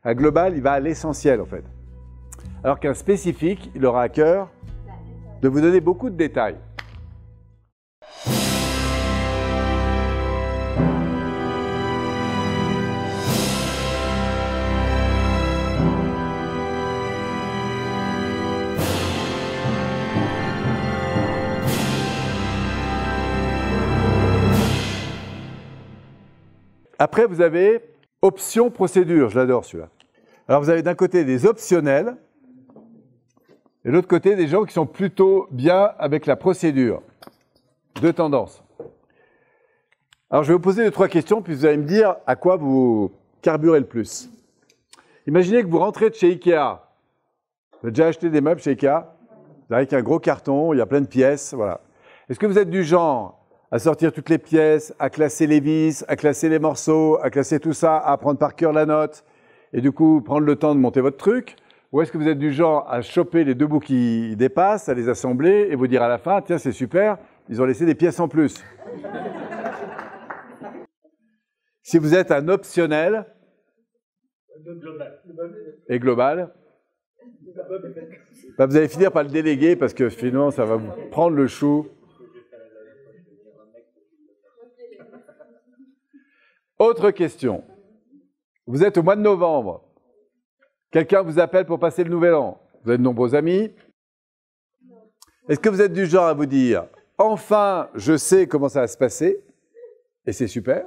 Un global, il va à l'essentiel en fait. Alors qu'un spécifique, il aura à cœur de vous donner beaucoup de détails. Après, vous avez option procédure. Je l'adore celui-là. Alors, vous avez d'un côté des optionnels et de l'autre côté des gens qui sont plutôt bien avec la procédure. Deux tendances. Alors, je vais vous poser 2-3 questions, puis vous allez me dire à quoi vous carburez le plus. Imaginez que vous rentrez de chez Ikea. Vous avez déjà acheté des meubles chez Ikea? Vous avez avec un gros carton, il y a plein de pièces, voilà. Est-ce que vous êtes du genre à sortir toutes les pièces, à classer les vis, à classer les morceaux, à classer tout ça, à apprendre par cœur la note, et du coup prendre le temps de monter votre truc? Ou est-ce que vous êtes du genre à choper les 2 bouts qui dépassent, à les assembler, et vous dire à la fin, tiens, c'est super, ils ont laissé des pièces en plus. Si vous êtes un optionnel et global, bah vous allez finir par le déléguer, parce que finalement, ça va vous prendre le chou. Autre question. Vous êtes au mois de novembre. Quelqu'un vous appelle pour passer le nouvel an. Vous avez de nombreux amis. Est-ce que vous êtes du genre à vous dire « Enfin, je sais comment ça va se passer et c'est super »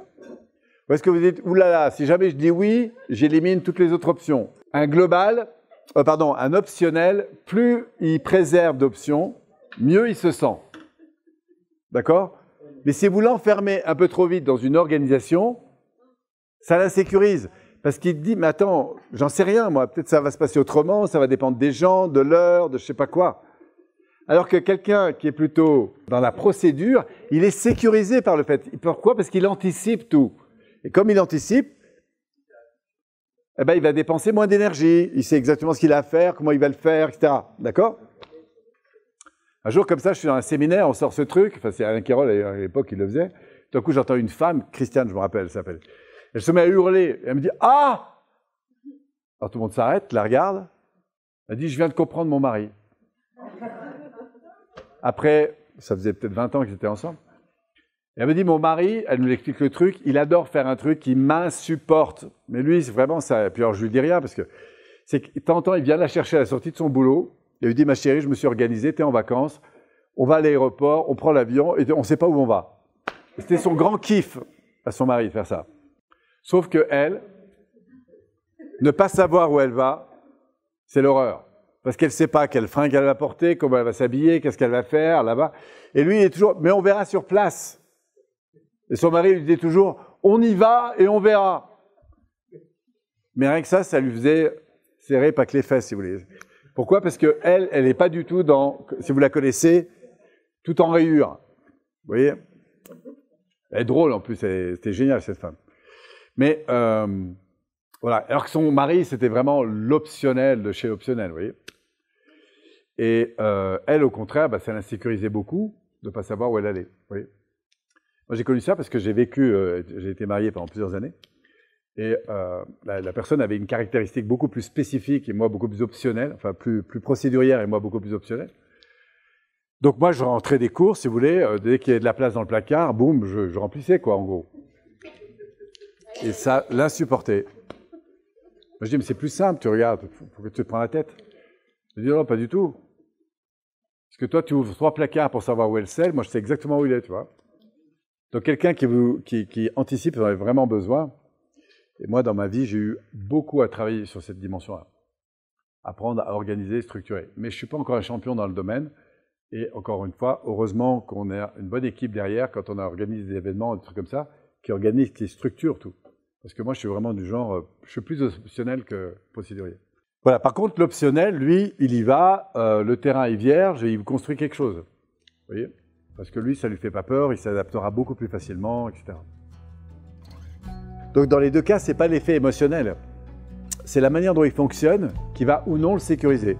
ou est-ce que vous dites « Oulala, si jamais je dis oui, j'élimine toutes les autres options ». Un global, un optionnel, plus il préserve d'options, mieux il se sent. D'accord? Mais si vous l'enfermez un peu trop vite dans une organisation, ça l'insécurise. Parce qu'il dit, mais attends, j'en sais rien, moi, peut-être ça va se passer autrement, ça va dépendre des gens, de l'heure, de je sais pas quoi. Alors que quelqu'un qui est plutôt dans la procédure, il est sécurisé par le fait. Pourquoi? Parce qu'il anticipe tout. Et comme il anticipe, eh ben, il va dépenser moins d'énergie, il sait exactement ce qu'il a à faire, comment il va le faire, etc. D'accord? Un jour, comme ça, je suis dans un séminaire, on sort ce truc, enfin, c'est Alain Quérol, à l'époque, il le faisait. D'un coup, j'entends une femme, Christiane, je me rappelle, elle s'appelle. Elle se met à hurler. Elle me dit « Ah !» Alors tout le monde s'arrête, la regarde. Elle dit « Je viens de comprendre mon mari. » Après, ça faisait peut-être 20 ans qu'ils étaient ensemble. Et elle me dit « Mon mari, elle nous explique le truc, il adore faire un truc qui m'insupporte. Mais lui, c'est vraiment ça. » Puis alors, je lui dis rien parce que c'est que de temps en temps, il vient la chercher à la sortie de son boulot. Il lui dit « Ma chérie, je me suis organisé, t'es en vacances. On va à l'aéroport, on prend l'avion et on ne sait pas où on va. » C'était son grand kiff à son mari de faire ça. Sauf que elle, ne pas savoir où elle va, c'est l'horreur. Parce qu'elle ne sait pas quelle fringue elle va porter, comment elle va s'habiller, qu'est-ce qu'elle va faire là-bas. Et lui, il est toujours, mais on verra sur place. Et son mari lui dit toujours, on y va et on verra. Mais rien que ça lui faisait serrer pas que les fesses, si vous voulez. Pourquoi? Parce qu'elle, elle n'est pas du tout dans, si vous la connaissez, tout en rayures. Vous voyez? Elle est drôle en plus, c'était génial cette femme. Mais voilà, alors que son mari, c'était vraiment l'optionnel de chez l'optionnel, vous voyez. Et elle, au contraire, bah, ça l'insécurisait beaucoup de ne pas savoir où elle allait, vous voyez. Moi, j'ai connu ça parce que j'ai vécu, j'ai été marié pendant plusieurs années. Et la personne avait une caractéristique beaucoup plus spécifique et moi beaucoup plus optionnelle, enfin plus procédurière et moi beaucoup plus optionnelle. Donc moi, je rentrais des cours, si vous voulez, dès qu'il y avait de la place dans le placard, boum, je remplissais, quoi, en gros. Et ça l'insupportait. Moi, je dis, mais c'est plus simple, tu regardes, faut que tu te prends la tête. Je dis, non, pas du tout. Parce que toi, tu ouvres 3 placards pour savoir où est le sel, moi, je sais exactement où il est, tu vois. Donc, quelqu'un qui anticipe, j'en avait vraiment besoin. Et moi, dans ma vie, j'ai eu beaucoup à travailler sur cette dimension-là. Apprendre à organiser, structurer. Mais je ne suis pas encore un champion dans le domaine. Et encore une fois, heureusement qu'on a une bonne équipe derrière, quand on a organisé des événements, des trucs comme ça, qui organise, qui structure tout. Parce que moi, je suis vraiment du genre, je suis plus optionnel que procédurier. Voilà, par contre, l'optionnel, lui, il y va, le terrain est vierge et il construit quelque chose. Vous voyez? Parce que lui, ça ne lui fait pas peur, il s'adaptera beaucoup plus facilement, etc. Donc, dans les deux cas, ce n'est pas l'effet émotionnel. C'est la manière dont il fonctionne qui va ou non le sécuriser.